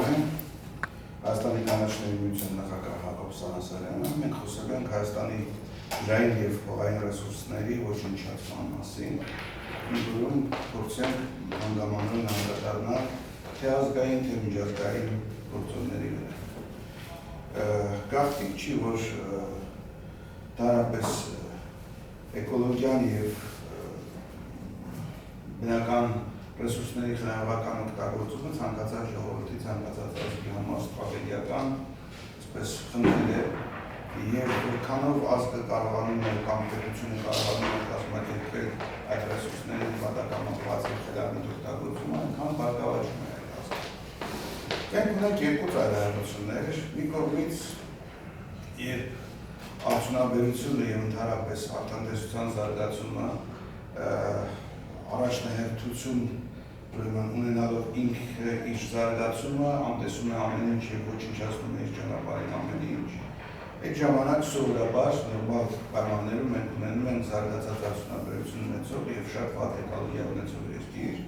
եմ Հայաստանի կանաչների միության նախագահ Հակոբ Սանասարյանը, մենք խոսել ենք Հայաստանի ջրային և հողային ռեսուրսների ոչնչացման մասին, որում փորձենք հանգամանորեն անդրադառնալ թե ազգային, թե միջազգային գործոնների վրա։ Գաղտնիք չի, որ դարապես էկոլոգիան և բնական ռեսուրսների խնայողական օգտագործումը ցանկացած ժողովրդի, ցանկացած ազգի համար ստրատեգիական խնդիր է, և որքանով ազգը կարողանում է կամ պետությունը կարողանում է կազմակերպել այդ ռեսուրսների նպատակամատված և խելամիտ օգտագործումը, այնքան բարգավաճում է այդ ազգը։ Մենք ունենք երկու ծայրահեղություններ, մի կողմից արդյունաբերությունը և ընդհանրապես արտադրության զարգացումը առաջնահերթություն ունենալով ինքը իր զարգացումը անտեսում է ամեն ինչ և ոչնչացնում է իր ճանապարհին ամեն ինչ։ Այդ ժամանակ սովորաբար նորմալ պայմաններում մենք ունենում ենք զարգացած արդյունաբերություն ունեցող և շատ վատ էկոլոգիա ունեցող երկիր։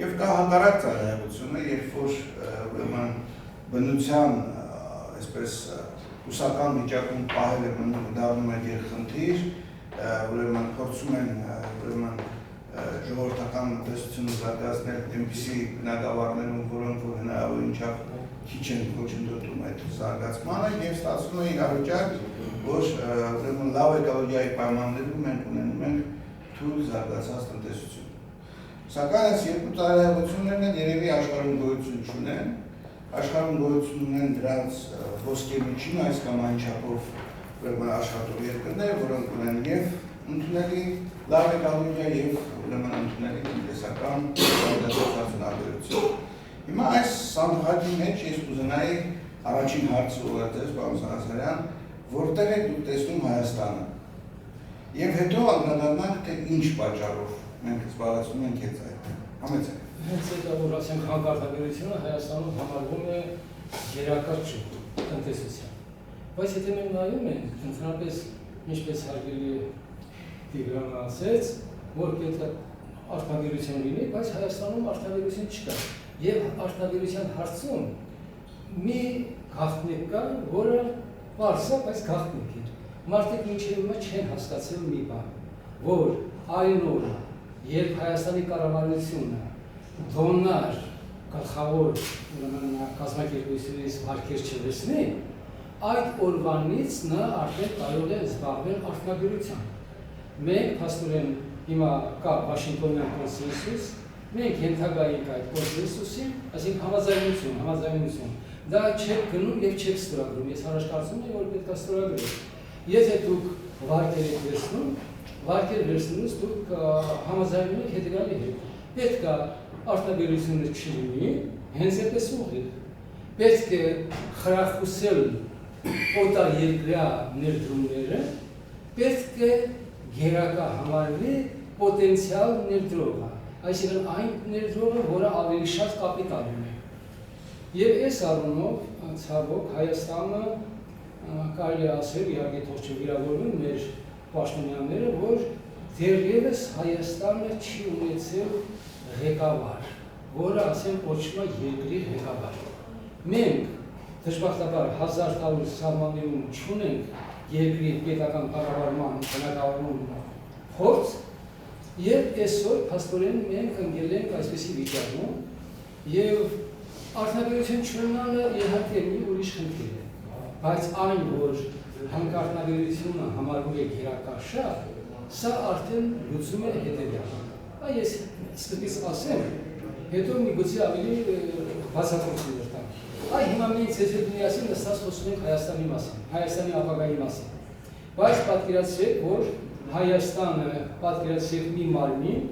Եվ կա հակառակ ծայրահեղությունը, երբ որ բնության այսպես հուսական վիճակում պահելը դառնում է գերխնդիր, փորձում են ժողովրդական տնտեսությունը զարգացնել այնպիսի բնագավառներում, որոնք հնարավոր ինչքան քիչ են խոչընդոտում այդ զարգացմանը, և ստացվում է իրավիճակ, որ լավ էկոլոգիայի պայմաններում մենք ունենում ենք թույլ զարգացած տնտեսություն։ Սակայն այս երկու ծայրահեղություններն են երևի աշխարհում գոյություն չունեն, աշխարհում գոյություն ունեն դրանց ոսկե միջին, այս կամ այն չափով աշխատող երկրներ, որոնք ունեն և ընդունելի լավ էկոլոգիա և ընդունելի տնտեսական զարգացած արդյունաբերություն։ Հիմա այս սանդղակի մեջ ես կուզենայի առաջին հարցը ուղղել պարոն Սանասարյան, որտեղ եք դուք տեսնում Հայաստանը, և հետո անդրադառնանք, թե ինչ պատճառով մենք զբաղեցնում ենք այդ համեցեք։ Հենց այդ որ ասենք հակարտադրությունը Հայաստանում համարվում է գերակա տնտեսության։ Բայց եթե մենք նայում ենք, ընդհանրապես ինչպես հարգելի Տիգրանը ասեց, որ պետք է արտադրություն լինի, բայց Հայաստանում արտադրություն չկա։ Եվ արտադրության հարցում մի գաղտնիք կա, որը պարզ է, բայց գաղտնիք է։ Մարդիկ մինչև հիմա չեն հասկացել մի բան, որ այն օրը, երբ Հայաստանի կառավարությունը դոնար գլխավոր կազմակերպությունից վարկեր չլսնի, այդ օրվանից նա արդեն կարող է զբաղվել արտադրությամբ։ Մենք փաստորեն հիմա կա Վաշինգտոնյան կոնսենսուս, մենք ենթակայինք այդ կոնսենսուսին, այսինքն համաձայնություն, դա չեք գնում և չեք ստորագրում, ես առաջ կարծում եմ, որ պետք է ստորագրել։ Եթե դուք վարկեր վերցնելուց դուք համաձայնում եք հետևյալի հետ, պետք է արտադրությունը չլինի, հենց այդպես ուղիղ, պետք է խրախուսել օտարերկրյա ներդրումները, պետք է գերակա համարվի պոտենցիալ ներդրողը, այսինքն այն ներդրողը, որը ավելի շատ կապիտալ ունի։ Եվ այս առումով, ցավոք, Հայաստանը կարելի է ասել, իհարկե թող չվիրավորվեն մեր պաշտոնյաները, որ դեռևս Հայաստանը չի ունեցել ղեկավար, որը ասեն կոչվում է երկրի ղեկավար։ Մենք դժբախտաբար 1000 տարի սահմաններում չունենք երկրի պետական կառավարման բնակավարում փորձ, և այսօր փաստորեն մենք ընկել ենք այսպիսի վիճակում, և արտադրություն չունենալը իհարկե մի ուրիշ խնդիր է, բայց այն, որ հանքարտադրությունը համարվում է գերակա շատ, սա արդեն լուծում է հետևյալը։ Ես սկզբից ասեմ, հետո միգուցե ավելի բացատրություններ տամ։ Հիմա մենք ձեզ հետ միասին նստած խոսում ենք Հայաստանի մասին, Հայաստանի ապագայի մասին։ Բայց պատկերացրեք, որ Հայաստանը պատկերացրեք մի մարմին,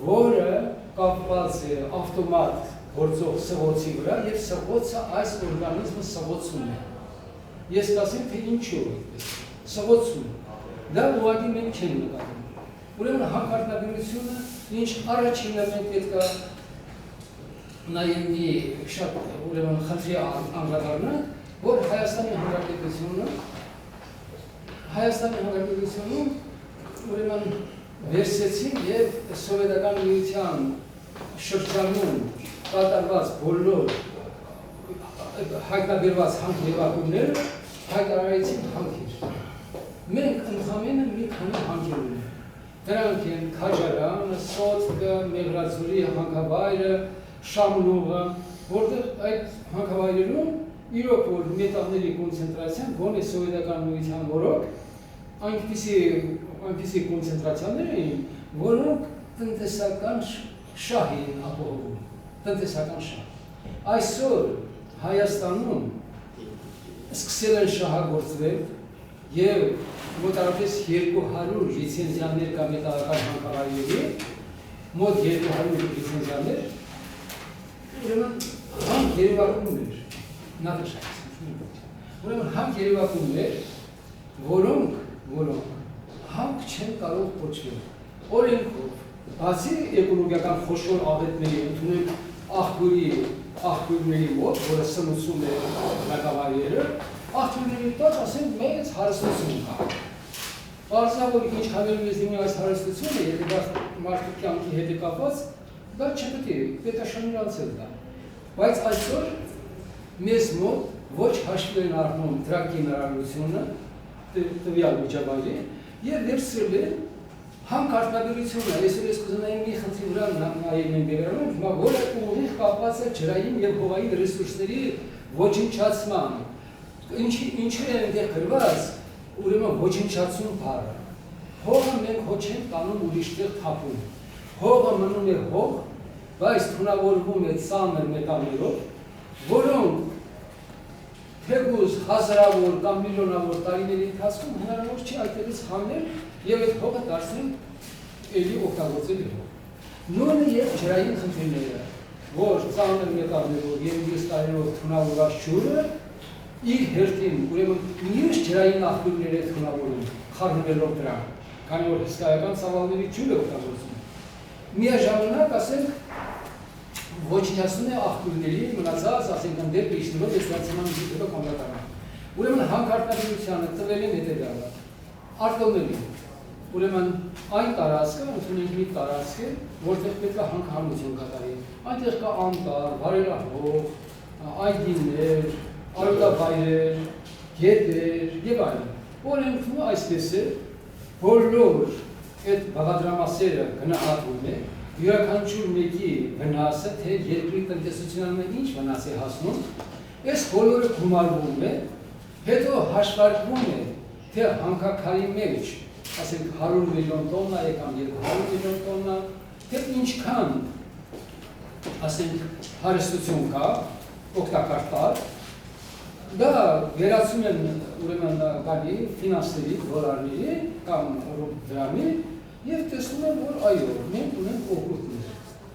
որը կապված է ավտոմատ գործող սղոցի վրա, և սղոցը այս օրգանիզմը սղոցում է։ Ես կասեմ, թե ինչու է սղոցում։ Դա ուղղակի մենք չենք նկատում։ Ուրեմն հանքարտադրությունը, ինչ առաջինը մենք պետք է նաև մի շատ խնդրի անդրադառնանք, որ Հայաստանի Հանրապետությունում ուրեմն վերցեցին և սովետական միության շրջանում կատարված բոլոր հայտնաբերված հանքերևակումները հայտարարեցին հանքեր։ Մենք ընդհանրապես մի քանի հանքեր ունենք։ Դրանք են Քաջարանը, Սոտկը, Մեղրացուրի հանքավայրը, Շամլուղը, որտեղ այդ հանքավայրերում իրոք որ մետաղների կոնցենտրացիան գոնե սովետական միության օրոք այնպիսի կոնցենտրացիաներ էին, որոնք տնտեսական շահ էին ապահովում, տնտեսական շահ։ Այսօր Հայաստանում սկսել են շահագործվել եւ մոտավորապես 200 լիցենզիաներ կա մետաղական հանքավայրերի, մոտ 200 լիցենզիաներ, ուրեմն հանք երևակումներ, ուրեմն հանք երևակումներ, որոնք հանք չեն կարող կոչվել։ Օրենքով, բացի էկոլոգիական խոշոր աղետների ընդունել աղբյուրների մոտ, որը սնուցում է հանքավայրերը, աղբյուրների տակ ասենք մեծ հարստություն կա։ Պարզավոր ինչ հավելում ես դիմի այս հարստությունը, եթե դա մարդու կյանքի հետ է կապված, դա չպետք է, պետք է շնորհացել դա։ Բայց այսօր մեզ մոտ ոչ հաշվի են առնում դրա կիրառությունը, տվյալ միջավայրի, եւ վերցրել են հանքարտադրությունը, այսօր ես կուզենայի մի խնդրի վրա նայել են բերանում, հիմա որը ուղիղ կապված է ջրային եւ հողային ռեսուրսների ոչնչացման։ Ինչու է այնտեղ գրված, ուրեմն ոչնչացում բառը։ Հողը մենք ոչ ենք տանում ուրիշտեղ թափում։ Հողը մնում է հող, բայց թունավորվում է ծանր մետաղներով, որոնք թեկուզ հազարավոր կամ միլիոնավոր տարիների ընթացքում հնարավոր չի այդտեղից հանել եւ այդ հողը դարձնել էլի օգտագործել հող։ Նույնը եւ ջրային խնդիրները, որ ծանր մետաղներով եւ մյուս տարիներով թունավորված ջուրը իր հերթին, ուրեմն մյուս ջրային աղբյուրներ է թունավորում, խառնվելով դրանք, քանի որ հսկայական ծավալների ջուր է օգտագործում։ Միաժամանակ ասենք ոչնչացնում է աղբյուրների մնացած, ասենք ընդդեմ իջնելով էստացիոնալ միջոցով կամրատարան։ Ուրեմն հանքարտադրությանը տվել են հետեւյալը. արտոնների։ Ուրեմն այն տարածքը, ընդունենք մի տարածք է, որտեղ պետք է հանքահանություն կատարի։ Այնտեղ կա անտառ, վարելահող, այգիներ, արոտավայրեր, գետեր եւ այլն։ Օրենքում այսպես է, բոլոր այդ բաղադրամասերը գնահատվում է, յուրաքանչյուր մեկի վնասը, թե երկրի տնտեսությանը ինչ վնաս է հասնում, այս բոլորը գումարվում է, հետո հաշվարկվում է, թե հանքաքարի մեջ, ասենք 100 միլիոն տոննա է կամ 200 միլիոն տոննա, թե ինչքան, ասենք հարստություն կա, օգտակար տար, դա վերացում են ուրեմն գալի ֆինանսների, դոլարների կամ դրամի եւ տեսնում են, որ այո, մենք ունենք օգուտներ։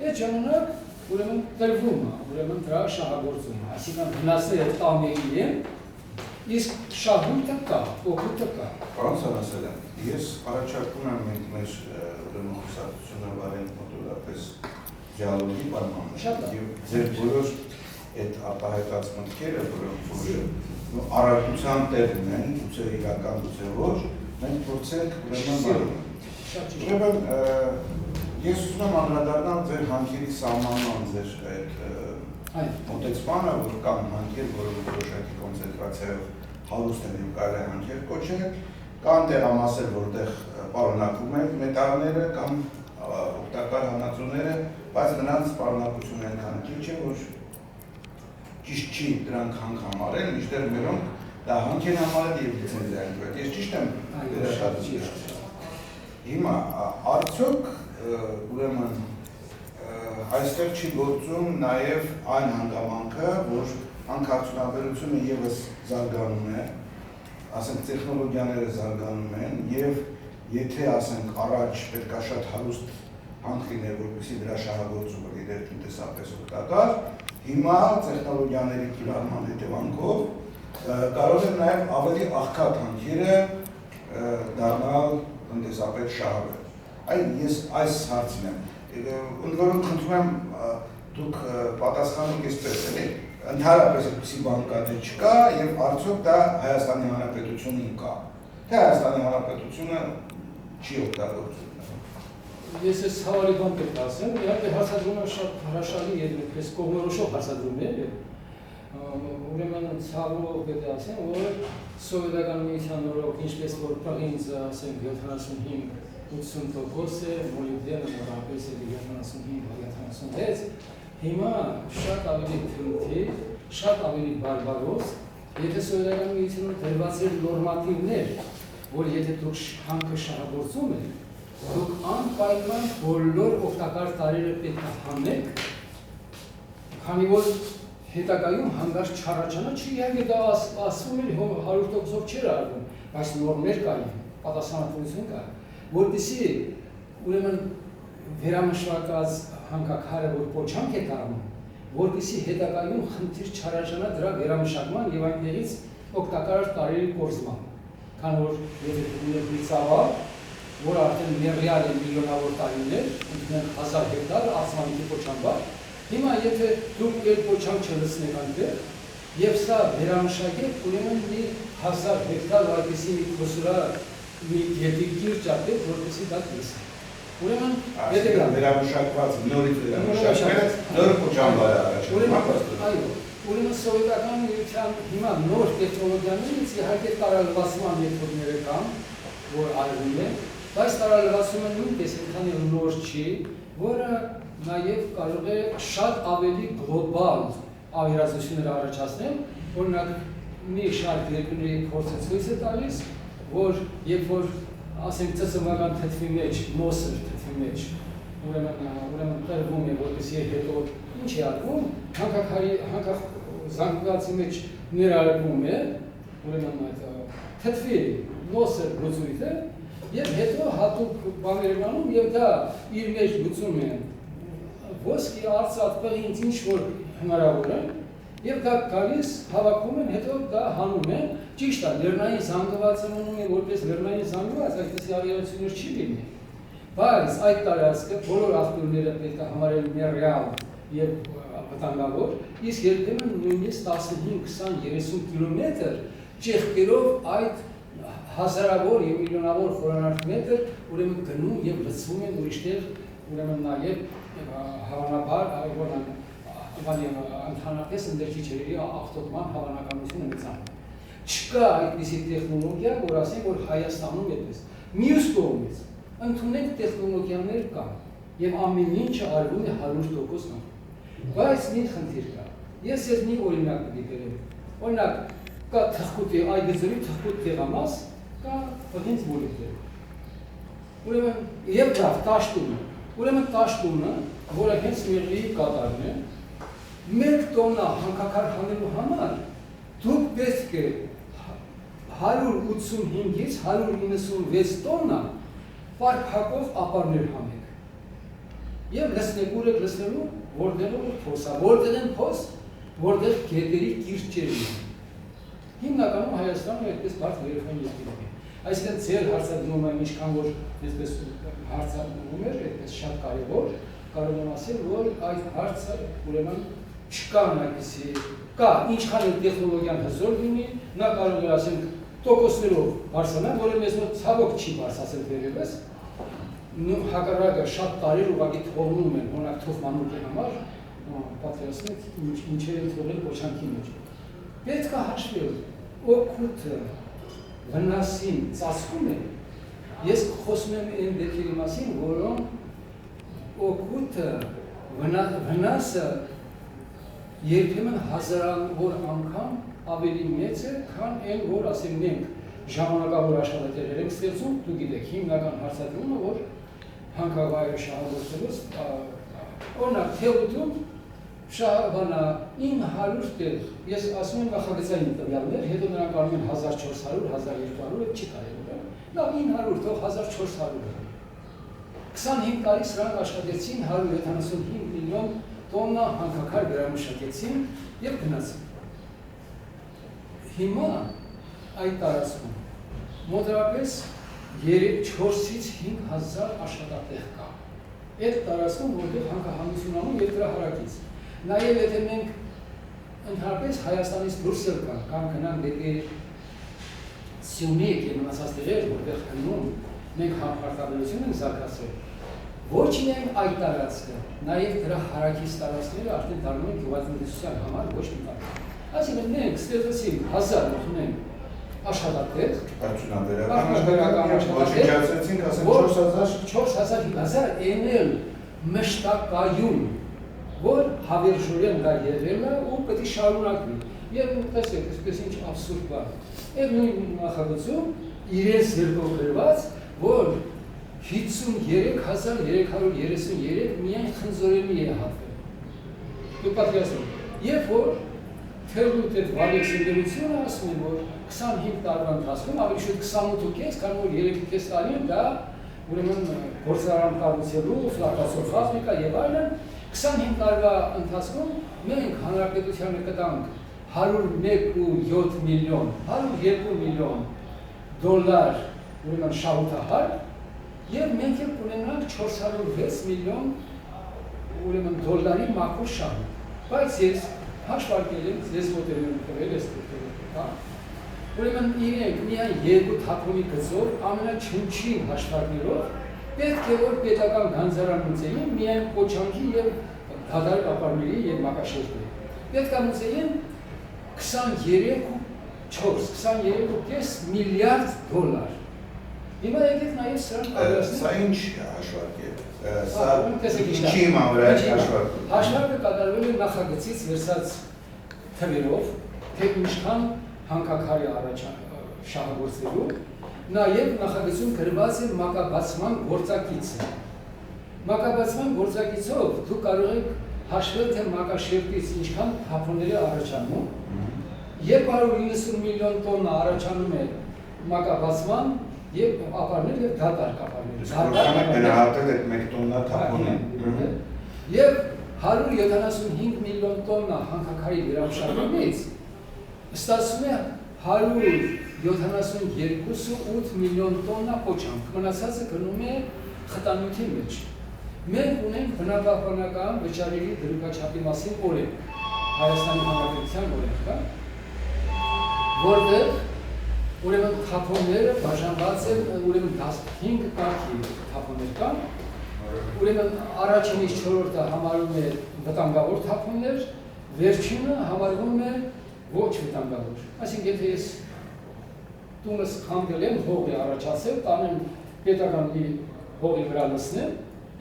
Այդ ժամանակ ուրեմն տրվում է, ուրեմն դրա շահագործումը, այսինքն վնասները տանելի են, իսկ շահույթը կա, օգուտը կա։ Պարոն Սանասարյան, ես առաջարկում եմ մենք մեր ուրեմն խոսակցությունը վարենք մոտավորապես դիալոգի պայմաններում եւ ձեր բոլոր այդ արտահայտած մտքերը, որոնք առարկության տեղ ունեն, գուցե իրական, գուցե ոչ, մենք փորձենք ուրեմն Ուրեմն ես ուզում եմ անդրադառնալ ձեր հանքերի սահմանման ձեր այդ մոտեցմանը, որ կան հանքեր, որոնք որոշակի կոնցենտրացիայով հարուստ են եւ կարելի է հանքեր կոչել, կան տեղամասեր, որտեղ պարունակվում են մետաղները կամ օգտակար հանածոները, բայց նրանց պարունակությունը այնքան քիչ է, որ ճիշտ չի դրանք հանք համարել, մինչդեռ մերոնք դա հանք են համարել եւ լիցենզիա են տվել։ Ես ճիշտ եմ վերարտադրել։ Հիմա արդյոք ուրեմն այստեղ չի գործում նաև այն հանգամանքը, որ հանքարդյունաբերությունը եւս զարգանում է, ասենք տեխնոլոգիաները զարգանում են եւ եթե ասենք առաջ պետք է շատ հարուստ հանք լիներ, որպեսզի դրա շահագործումը լիներ տնտեսապես օգտակար, հիմա տեխնոլոգիաների կիրառման հետևանքով կարող են նաև ավելի աղքատ հանքերը դառնալ տնտեսապես շահավետ։ Այն ես այս հարցին եմ, ընդ որում խնդրում եմ դուք պատասխանեք այսպես էլի, ընդհանրապես այդպիսի բան կա թե չկա եւ արդյոք դա Հայաստանի Հանրապետությունին կա, թե Հայաստանի Հանրապետությունը չի օգտագործում։ Ես այս հավալի բան պետք է ասեմ, իհարկե հարցադրումը շատ հրաշալի է, այդպես կողմնորոշող հարցադրում է, ուրեմն ցավով պետք է ասեմ, որ սովետական միության օրոք ինչպես որ պղինձը, ասենք 75-80% է, մոլիբդենը մոտավորապես է 75-76, հիմա շատ ավելի թրութի, շատ ավելի բարբարոս, եթե սովետական միությունը դրված էր նորմատիվներ, որ եթե դուք հանքը շահագործում եք, դուք անպայման բոլոր օգտակար տարրերը պետք է հանեք, քանի որ հետագայում հանգարց չառաջանա, չի իհարկե դա ասվում էր 100%-ով չէր արվում, բայց նորմեր կային, պատասխանատվություն կա, որպեսզի ուրեմն վերամշակած հանքաքարը, որ փոչանք է դառնում, որպեսզի հետագայում խնդիր չառաջանա դրա վերամշակման եւ այնտեղից օգտակար տարրերի կորզման, քանի որ եթե ունեք մի ծավալ, որ արդեն մեռյալ է միլիոնավոր տարիներ, ընդունենք 1000 հեկտար ածմանքի փոչանքով, հիմա եթե դուք այդ փոչանք չլցնեք այնտեղ եւ սա վերամշակեք, ուրեմն մի 1000 հեկտար այդպիսի մի քոսուրա մի գետի կիրճ, որպեսզի դա լցնի։ Ուրեմն եթե վերամշակված նորից վերամշակվել նոր փոչանքներ առաջ։ Այո, ուրեմն սովետական միության հիմա նոր տեխնոլոգիաներից իհարկե տարալվացման մեթոդները կան, որ արվում է, բայց տարալվացումը նույնպես այնքան նոր չի, որը նաև կարող է շատ ավելի գլոբալ ավերածություններ առաջացնել, օրինակ մի շարք երկրների փորձը ցույց է տալիս, որ երբ որ ասենք ծծմբական թթվի մեջ, մոսր թթվի մեջ, ուրեմն տրվում է, որպեսզի հետո ինչ է արվում, զանգվածի մեջ ներառվում է, ուրեմն այդ թթվի մոսր լուծույթը, եւ հետո հատուկ բաներ անում եւ դա իր մեջ լուծում է ոսկի, արծաթ, պղինձ, ինչ որ հնարավոր է եւ դա գալիս հավաքում են, հետո դա հանում են, ճիշտ է, լեռնային զանգվածը մնում է որպես լեռնային զանգված, այդպիսի ավերածություններ չի լինի, բայց այդ տարածքը բոլոր աղբյուրները պետք է համարել մեռյալ եւ վտանգավոր, իսկ երբեմն նույնիսկ 15-20-30 կիլոմետր ճեղքերով այդ հազարավոր եւ միլիոնավոր խորանարդ մետր ուրեմն գնում եւ լցվում են ուրիշտեղ, ուրեմն նաեւ հավանաբար ընդհանրապես ընդերքի ջրերի աղտոտման հավանականությունը մեծանում։ Չկա այդպիսի տեխնոլոգիա, որ ասենք, որ Հայաստանում այդպես։ Մյուս կողմից ընդունենք տեխնոլոգիաներ կան եւ ամեն ինչը արվում է 100%-ով։ Բայց մի խնդիր կա։ Ես ես մի օրինակ դիպերեմ։ Օրինակ կա թխկուտի այգեզրի թխկուտ տեղամաս, կա պղինձ մոլիբդեն։ Ուրեմն եւ դա տաշտումը։ Ուրեմն տաշտումը, որը հենց մեղրիի կատարն է, 1 տոննա հանքաքար հանելու համար դուք պետք է 185-ից 196 տոննա պարփակով ապարներ հանեք։ Եվ լցնեք ուր եք լցնելու, որտեղ փոս է, որտեղ են փոս, որտեղ գետերի կիրճեր են։ Հիմնականում Հայաստանը այդպես բարդ վերևային երկիրներ է։ Այսինքն ձեր հարցադրումը ինչքան որ այսպես հարցադրում էր, այդպես շատ կարևոր, կարող եմ ասել, որ այդ հարցը ուրեմն չկան այդպիսի, կա ինչքան էլ տեխնոլոգիան հզոր լինի, նա կարող է ասենք տոկոսներով բարձրանալ, որը մեզ մոտ ցավոք չի բարձրացել դերևս, հակառակը շատ տարեր ուղղակի թողնում են, օրինակ թուխմանուկի համար, պատկերացնեք ինչեր են թողել փոչանքի մեջ։ Պետք է հաշվել, օգուտը վնասին ծածկում է, ես խոսում եմ այն դեպքերի մասին, որոնք օգուտը վնասը երբեմն հազարավոր անգամ ավելի մեծ է, քան այն, որ ասենք մենք ժամանակավոր աշխատատեղեր ենք ստեղծում, դու գիտեք, հիմնական հարցադրումը, որ հանքավայրը շահագործելուց, օրինակ Թեղուտում շահաբանա 900 տեղ, ես ասում եմ նախագծային տվյալներ, հետո նրանք անում են 1400, 1200, այդ չի կարևոր, լավ 900, թող 1400 25 տարի սրանք աշխատեցին 175 միլիոն տոննա հանքաքար վերամշակեցին եւ գնացին։ Հիմա այդ տարածքում մոտավորապես 4-ից 5000 աշխատատեղ կա։ Այդ տարածքում որտեղ հանքահանություն անում եւ դրա հարակից։ Նաեւ եթե մենք ընդհանրապես Հայաստանից դուրս եկանք կամ գնանք դեպի Սյունիք եւ մնացած տեղեր, որտեղ գնում մենք հանքարտադրություն ենք զարգացրել։ Ոչ միայն այդ տարածքը, նաև դրա հարակից տարածքները արդեն դառնում են գյուղատնտեսության համար ոչ մի տարածք։ Այսինքն մենք ստեղծեցինք 1000 մոտ աշխատատեղ, արդյունաբերական ոչնչացրեցինք, ասենք 4000 էնել մշտակայուն, որ հավերժորեն դա եղել է ու պետք է շարունակվի։ Եվ տեսեք, այսպես ինչ աբսուրդ բան։ Եվ նույն նախագծում իրենց երկով գրված, որ 53333 միայն խնձորենի է հատվել։ Դուք պատկերացրեք, երբ որ Թերուտ այդ վալեքսինդերությունը ասում են, որ 25 տարվա ընթացքում ավելի շուտ 28.5, քան որ 3.5 տարին դա ուրեմն գործարան կառուցելու, ֆլակացող ֆաբրիկա եւ այլն 25 տարվա ընթացքում մենք հանրապետությանը կտանք 101.7 միլիոն, 102 միլիոն դոլար ուրեմն շահութահար եւ մենք էլ կունենանք 406 միլիոն ուրեմն դոլարի մաքուր շահ։ Բայց ես հաշվարկել եմ, ես մոտել եմ կրել, ես կրել, հա։ Ուրեմն իրենք միայն երկու թափոնի գծով ամենաչնչին հաշվարկներով պետք է որ պետական գանձարան մուծեին միայն Պոչանքի եւ Դադար կապարների եւ Մակաշերտի։ Պետք է մուծեին 23.5 միլիարդ դոլար։ Հիմա եկեք նայեք սրանք պատրաստել։ Սա ինչ հաշվարկ է։ Սա ինչի մամրայ հաշվարկ։ Հաշվարկը կատարվել է նախագծից վերցած թվերով, թե ինչքան հանքաքարի շահագործելու, նաև նախագծում գրված է մակաբացման գործակիցը։ Մակաբացման գործակիցով դուք կարող եք հաշվել, թե Մակաշերտից ինչքան թափոնների առաջանում, 290 միլիոն տոննա առաջանում է մակաբացման եւ ապարներ եւ դատար կապարներ։ Գնահատել եք 1 տոննա թափոնին։ Եվ 175 միլիոն տոննա հանքաքարի վերամշակումից ստացվում է 172.8 միլիոն տոննա պոչանք, մնացածը գնում է խտանյութի մեջ։ Մենք ունենք բնապահպանական վճարերի դրույքաչափի մասին օրենք, Հայաստանի Հանրապետության օրենք, որտեղ ուրեմն թափոնները բաժանված են, ուրեմն 15 կարգի թափոններ կան, ուրեմն առաջինից 4-րդը համարվում է վտանգավոր թափոններ, վերջինը համարվում է ոչ վտանգավոր։ Այսինքն եթե ես տունս խանգել եմ, հող է առաջացել, տանեմ պետական հողի վրա լցնեմ,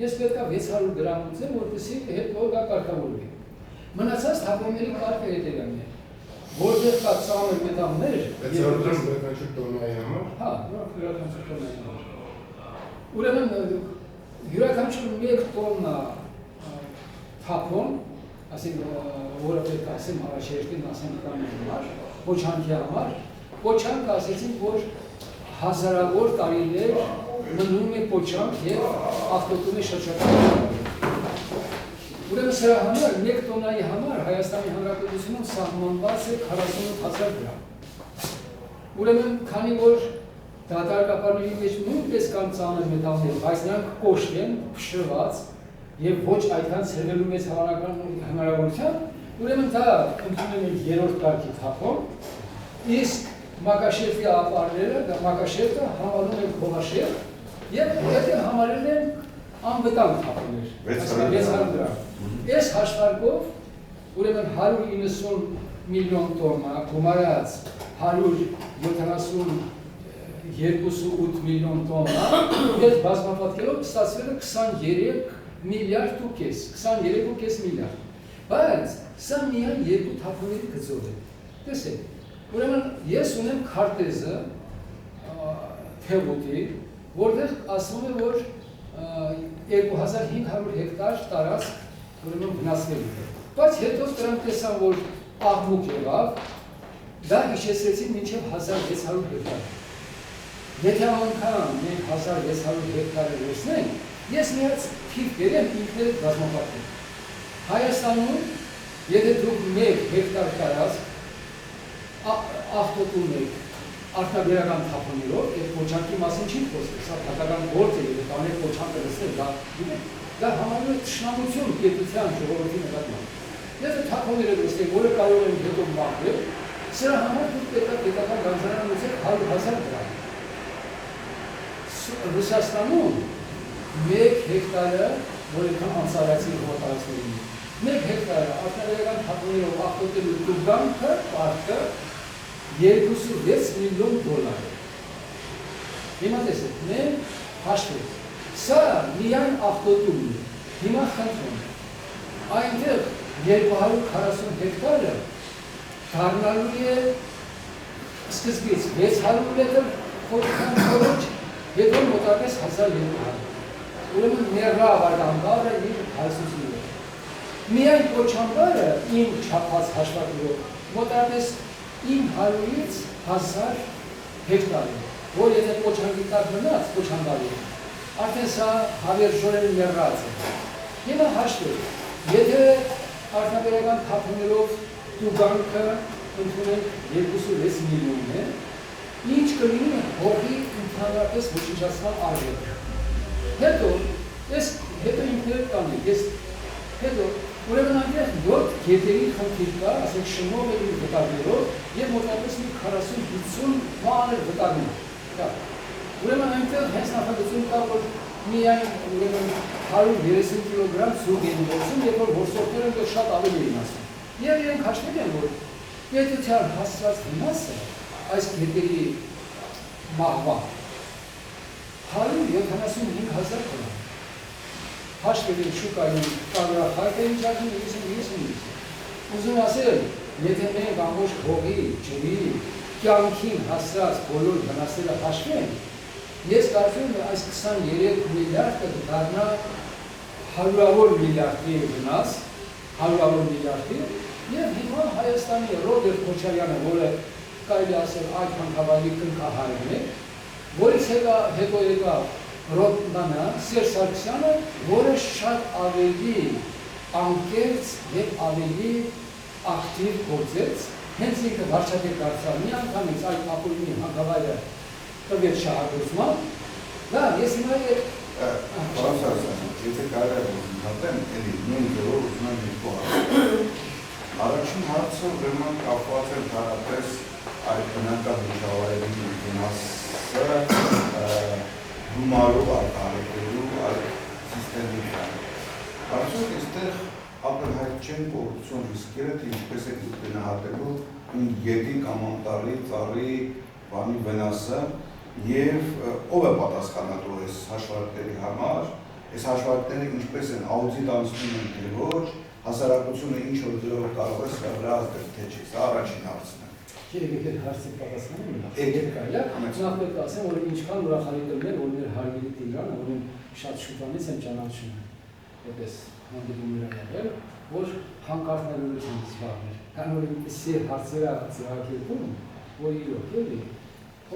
ես պետք է 600 գրամ ուծեմ, որպեսզի հետ հողը կարգավորվի։ Մնացած թափոնների կարգը հետևյալն է, որտեղ կա ծանր մետաղներ, յուրաքանչյուր տոննայի համար։ Հա, յուրաքանչյուր տոննայի համար։ Ուրեմն յուրաքանչյուր 1 տոննա թափոն, այսինքն որը պետք է ասեմ առաջերտին ասենք կանի համար, Պոչանքի համար, Պոչանքը ասեցինք, որ հազարավոր տարիներ մնում է Պոչանք եւ ավտոտունի շրջակայքում։ Ուրեմն սրա համար 1 տոննայի համար Հայաստանի Հանրապետությունում սահմանված է 48,000 գրամ։ Ուրեմն քանի որ դատարկ կապարների մեջ նույնպես կան ծանր մետաղներ, բայց նրանք կոշտ են, փշրված եւ ոչ այդքան ցրվելու մեծ հնարավորությամբ, ուրեմն դա ընդունել են 3-րդ կարգի թափոն, իսկ Մակաշերտի ապարները, դա Մակաշերտը համարում են փողաշերտ եւ եթե համարել են անվտանգ թափոններ, 600 գրամ։ Այս հաշվարկով ուրեմն 190 միլիոն տոննա գումարած 172.8 միլիոն տոննա եւ բազմապատկերով ստացվել է 23 միլիարդ ու կես, 23.5 միլիարդ։ Բայց սա միայն երկու թափոնների գծով է։ Տեսեք, ուրեմն ես ունեմ քարտեզը Թեղուտի, որտեղ ասվում է, որ 2500 հեկտար տարածք ուրեմն վնասվելու է։ Բայց հետո դրանք տեսան, որ աղմուկ եղավ, դա հիշեցրեցին մինչև 1600 հեկտար։ Եթե անգամ մենք 1600 հեկտարը վերցնենք, ես միած թիվ կերեմ ինքներդ բազմապատկել։ Հայաստանում, եթե դուք 1 հեկտար տարածք ավտոտուն եք արդյունաբերական թափոններով, եւ Պոչանքի մասին չի խոսքը, սա պատական գործ է, եթե տաներ Պոչանքը լցնել, դա համարվում է թշնամություն պետության ժողովրդի նկատմամբ։ Եթե թափոնները լցնեք, որը կարող են հետո մաքրել, սրա համար դուք պետական գանձարան ուծեք 100,000 դրամ։ Ռուսաստանում 1 հեկտարը, որ եկան անցարացի հողատարածքների 1 հեկտարը արտադրական թափոններով աղտոտելու տուգանքը պարտքը 2.6 միլիոն դոլար է։ Հիմա տեսեք, մենք հաշվենք, սա միայն աղտոտումն է, հիմա խնդրում է, այնտեղ 240 հեկտարը դառնալու է սկզբից 600 մետր խորհրդ, հետո մոտավորապես 1200, ուրեմն ներրա ավարտանքարը իր հասուցում է։ Միայն Կոչամբարը իմ չափած հաշվարկներով մոտավորապես 900-ից 1000 հեկտար է, որ եթե Կոչամբարի տակ մնաց Կոչամբարի, արդեն սա հավերժորեն ներրած է։ Հիմա հաշվեք, եթե արտադրական թափոններով տուգանքը ընդունենք 2.6 միլիոն է, ինչ կլինի հողի ընդհանրապես ոչնչացման արժեքը։ Հետո ինքներդ կանենք, հետո ուրեմն այնտեղ 7 գետերի խնդիր կա, ասենք շնորհների վտակներով եւ մոտավորապես մի 40-50 մանր վտակներ կա։ Ուրեմն այնտեղ հենց նախագծում կա, որ միայն ուրեմն 130 կիլոգրամ ցուղ են գործում, երբ որ որսորդները դեռ շատ ավելի են ասում։ Եվ իրենք հաշվել են, որ պետության հասցրած վնասը այս գետերի մահվան 175,000 դոլար։ Հաշվել են շուկայում կարողախարկ են ճակին 90-90։ Ուզում ասել, եթե մենք ամբողջ հողի, ջրի, կյանքին հասցրած բոլոր վնասները հաշվեն, ես կարծում եմ այս 23 միլիարդը դառնա հարյուրավոր միլիարդի վնաս, հարյուրավոր միլիարդի, եւ հիմա Հայաստանի Ռոբերտ Քոչարյանը, որը կարելի ասել այդ հանքավայրի կնքահայրն է, որից հետո եկավ Ռոբնանը, Սերժ Սարգսյանը, որը շատ ավելի անկեղծ եւ ավելի ակտիվ գործեց, հենց ինքը վարչապետ դարձավ մի անգամից այդ ապօրինի հանքավայրը տվեց շահագործման, դա ես հիմա Պարոն Սարգսյան, եթե կարելի է ընդհատեմ, էլի նույն ձևով ուզում եմ երկու հարց։ Առաջին հարցը ուրեմն կապված է ընդհանրապես այդ բնակավայրերի վնասը գումարով արտահայտելու այդ սիստեմի վրա։ Արդյոք այստեղ ակնհայտ չեն կոռուպցիոն ռիսկերը, թե ինչպես է գնահատելու գետի կամ անտառի, ծառի, բանի վնասը եւ ով է պատասխանատու այս հաշվարկների համար, այս հաշվարկները ինչպես են աուդիտ անցնում են թե ոչ, հասարակությունը ինչ որ ձևով կարող է սրա վրա ազդել թե չի, սա առաջին հարցն է։ Եկեք հարցի պատասխանեմ, նախ պետք է ասեմ, որ ինչքան ուրախալի էր, որ մեր հարգելի Տիգրանը, որին շատ շուտանից եմ ճանաչում, այդպես հանդիպումներ եղել, որ հանքարդյունությամբ զբաղվել, քան որ սեր հարցերը ձեռագրվում, որ իրոք էլի։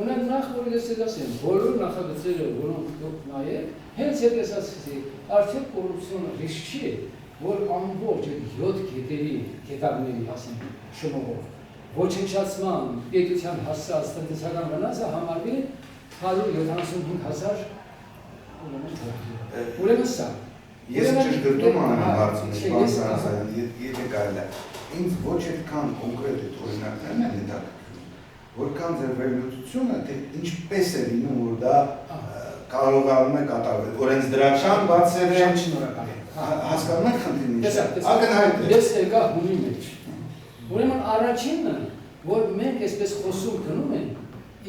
Ունեն նախ որ ես ասեմ, բոլոր նախագծերը, որոնք դուք նայեք, հենց այդպես ասեցի, արդյոք կոռուպցիոնը ռիսկ չի, որ ամբողջ այդ 7 գետերի գետակների, ասենք, շնորհով ոչնչացման պետության հասցրած տնտեսական վնասը համարվի 175,000 ուրեմն սա։ Ես ճշգրտում անեմ հարցին, պարոն Սարգսյան, եթե կարելի է, ինձ ոչ այդքան կոնկրետ այդ օրինակներն են հետաքրքրում, որքան ձեր վերլուծությունը, թե ինչպես է լինում, որ դա կարողանում է կատարվել, օրենսդրական բացեր է, հասկանում եք խնդիրն ինչ է, ակնհայտ է։ Ես եկա հունի մեջ։ Ուրեմն առաջինը, որ մենք այսպես խոսում գնում ենք,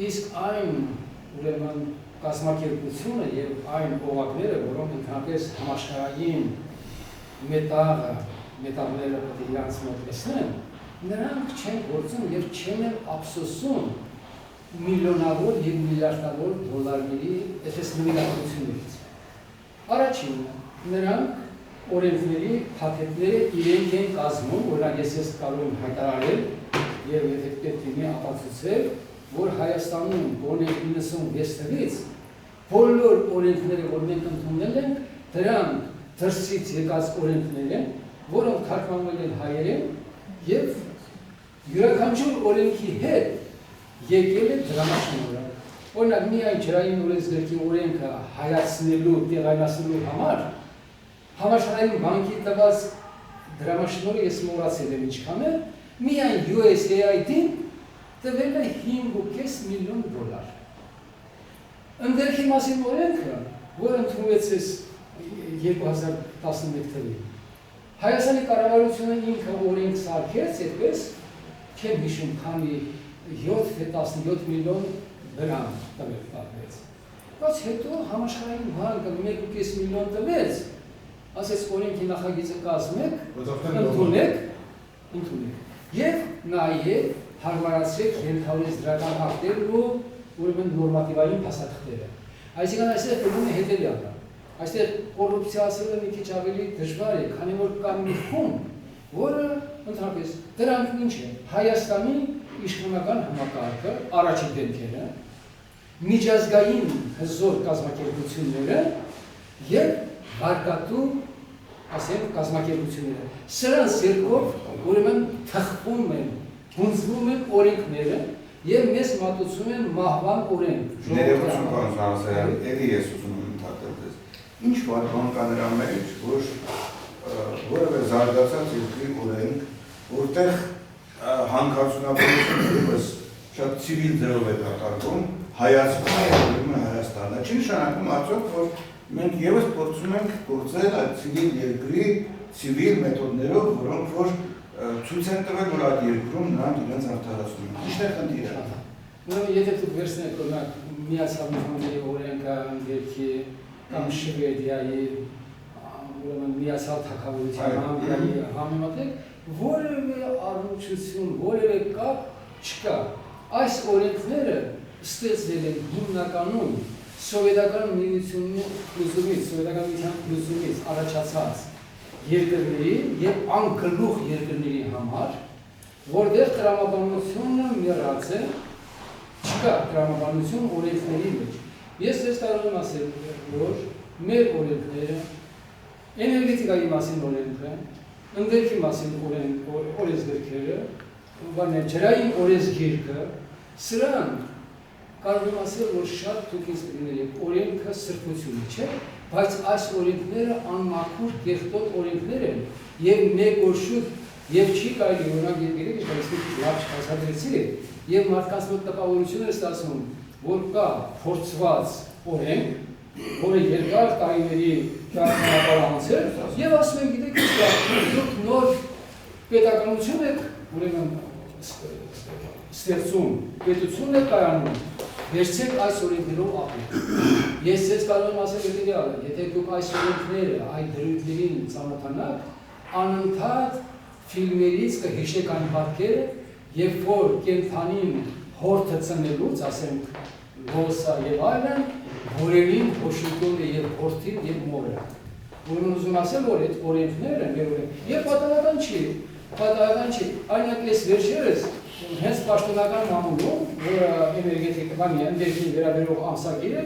իսկ այն ուրեմն կազմակերպությունը եւ այն օղակները, որոնք ընդհանրապես համաշխարհային մետաղները պետք է իրանց մոտ լսեն, նրանք չեն գործում եւ չեն ափսոսում միլիոնավոր եւ միլիարդավոր դոլարների այսպես նվիրատվություններից։ Առաջինը, նրանք օրենքների փաթեթները իրենք են կազմում, օրինակ ես կարող եմ հայտարարել եւ եթե պետք է ապացուցել, որ Հայաստանում գոնե 96 թվականից բոլոր օրենքները, որ մենք ընդունել ենք, դրանք դրսից եկած օրենքներ են, որոնք թարգմանվել են հայերեն եւ յուրաքանչյուր օրենքի հետ եկել է դրամաշնորհը։ Օրինակ միայն ջրային օրենսգրքի օրենքը հայացնելու, տեղայնացնելու համար Համաշխարհային բանկի տված դրամաշնորհը ես մոռացել եմ ինչքան է, միայն USAID-ին տվել է 5.5 միլիոն դոլար։ Ընդերքի մասին օրենքը, որ ընդունվեց 2011 թվականին, Հայաստանի կառավարությունը ինքը օրենք սարքեց, այդպես չեմ հիշում, քանի 7 թե 17 միլիոն դրամ տվեց։ Բայց հետո համաշխարհային բանկը 1.5 միլիոն տվեց, ասեց օրենքի նախագիծը կազմեք, ընդունեք եւ նաեւ հարմարացրեք ենթալից դրական ակտերն ու ուրեմն նորմատիվային փաստաթղթերը։ Այսինքն այստեղ բերում է հետևյալը։ Այստեղ կոռուպցիա ասելը մի քիչ ավելի դժվար է, քանի որ կա մի խումբ, որը ընդհանրապես դրանք ինչ է, Հայաստանի իշխանական համակարգը, առաջին դեմքերը, միջազգային հզոր կազմակերպությունները եւ վարկատու, ասենք, կազմակերպությունները։ Սրանց երկով ուրեմն թխվում են, հունձվում են օրենքները եւ մեզ մատուցում են մահվան օրենք։ Ներողություն պարոն Սանասարյան, ելի ես ուզում եմ ընդհատել։ Ինչ բան կա նրա մեջ, որ որևէ զարգացած երկրի օրենք, որտեղ հանքարդյունաբերությունը ևս շատ ցիվիլ ձևով է կատարվում, հայացքում է Հայաստանը։ Չի նշանակում արդյոք, որ մենք ևս փորձում ենք գործել այդ ցիվիլ երկրի ցիվիլ մեթոդներով, որոնք որ ցույց են տվել, որ այդ երկրում նրանք իրենց արդարացնում են։ Ինչ է խնդիրը։ Ուրեմն եթե դուք վերցնեք օրինակ Միացյալ Նահանգների օրենքը դեպքի կամ Շվեդիայի ուրեմն Միացյալ Թագավորության Անգլիայի համեմատեք, որևէ առնչություն, որևէ կապ չկա։ Այս օրենքները ստեղծվել են հիմնականում սովետական միության առաջացած երկրների եւ անգլուխ երկրների համար, որտեղ տրամաբանությունը մեռած է, չկա տրամաբանություն օրենքների մեջ։ Ես ձեզ կարող եմ ասել, որ մեր օրենքները, էներգետիկայի մասին օրենքը, ընդերքի մասին օրենսգիրքը, ջրային օրենսգիրքը, սրանք կարող եմ ասել, որ շատ դուք ինձ կլիներեք, օրենքը սրբությունը չէ, բայց այս օրենքները անմաքուր կեղտոտ օրենքներ են եւ մեկ օր շուտ եւ չի կարելի օրինակ երգերեք ինչ լավ չհասադրեցի եւ մարդկանց մոտ տպավորություն է ստացվում, որ կա փորձված օրենք, որը երկար տարիների ճանապարհանցել եւ ասում են գիտեք ինչ դուք նոր պետականություն եք ուրեմն ստեղծում, պետություն եք կայանում, վերցեք այս օրենքներով ապրեք։ Ես ձեզ կարող եմ ասել հետևյալը, եթե դուք այս օրենքները, այդ դրույթներին ծանոթանաք, անընդհատ ֆիլմերից կհիշեք այն պատկերը, երբ որ կենդանին հորթը ծնելուց, ասենք ոսա եւ այլն, հորերին հոշիկում է եւ հորթին եւ մորը։ Ուրեմն ուզում ասել, որ այդ օրենքները մեր օրենք, եւ պատահական չի, այնակ ես վերջերս հենց պաշտոնական մամուլում, որը էներգետիկան ընդերքին վերաբերող ամսագիր է,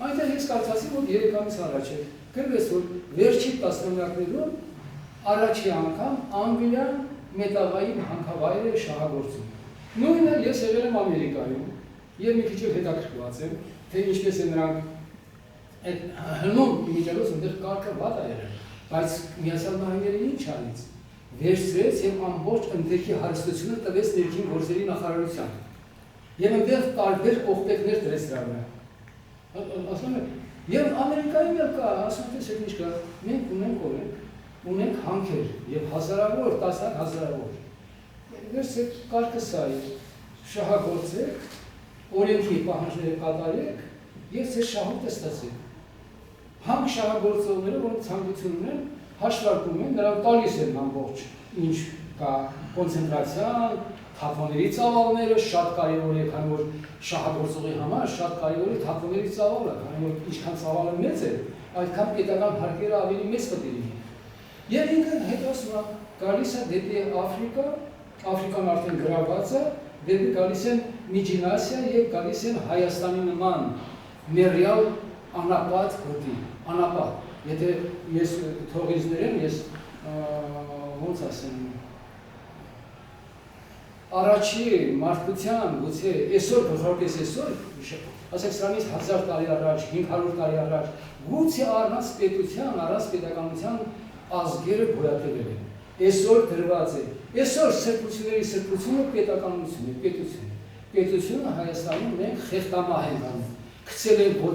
այնտեղ ես կարծացի, որ 3 ամիս առաջ է, գրվեց, որ վերջի տասնամյակներում առաջի անգամ Անգլիան մետաղային հանքավայր է շահագործում։ Նույնը ես եղել եմ Ամերիկայում եւ մի քիչ հետաքրքրված եմ, թե ինչպես է նրանք այդ հնում միջոցով այնտեղ կարգը վատ է եղել, բայց Միացյալ Նահանգները ինչ արեց։ Վերցրեց եւ ամբողջ ընդերքի հարստությունը տվեց ներքին գործերի նախարարության։ Եվ այնտեղ տարբեր կողպեքներ դրեց դրա վրա։ Ասում եմ, եւ Ամերիկայում էլ կա, ասում ես ինչ կա, մենք ունենք օրենք, ունենք հանքեր եւ հազարավոր, տասնյակ հազարավոր։ Վերցրեք կարգը սա է, շահագործեք, օրենքի պահանջները կատարեք եւ ձեր շահույթը ստացեք։ Հանք շահագործողները, որոնք ցանկություն ունեն, հաշվարկում են, նրանք տալիս են ամբողջ ինչ կա կոնցենտրացիան, թափոնների ծավալները շատ կարևոր է, քանի որ շահագործողի համար շատ կարևոր է թափոնների ծավալը, քանի որ ինչքան ծավալը մեծ է, այդքան պետական հարկերը ավելի մեծ պետք է լինի։ Եվ ինքը հետո գալիս է դեպի Աֆրիկա, Աֆրիկան արդեն գրաված է, դեպի գալիս են Միջին Ասիա եւ գալիս են Հայաստանի նման մեռյալ անապատ գոտի, անապատ։ Եթե ես թողից ներեմ, ես ոնց ասեմ, առաջի մարդկության գուցե այսօր, բխորպես այսօր, ասեք սրանից 1000 տարի առաջ, 500 տարի առաջ, գուցե առանց պետության, առանց պետականության ազգերը գոյատևել են։ Այսօր դրված է, այսօր սրբությունների սրբությունը պետականություն է, պետություն։ Պետությունը Հայաստանում մենք խեղտամահ ենք անում, գցել ենք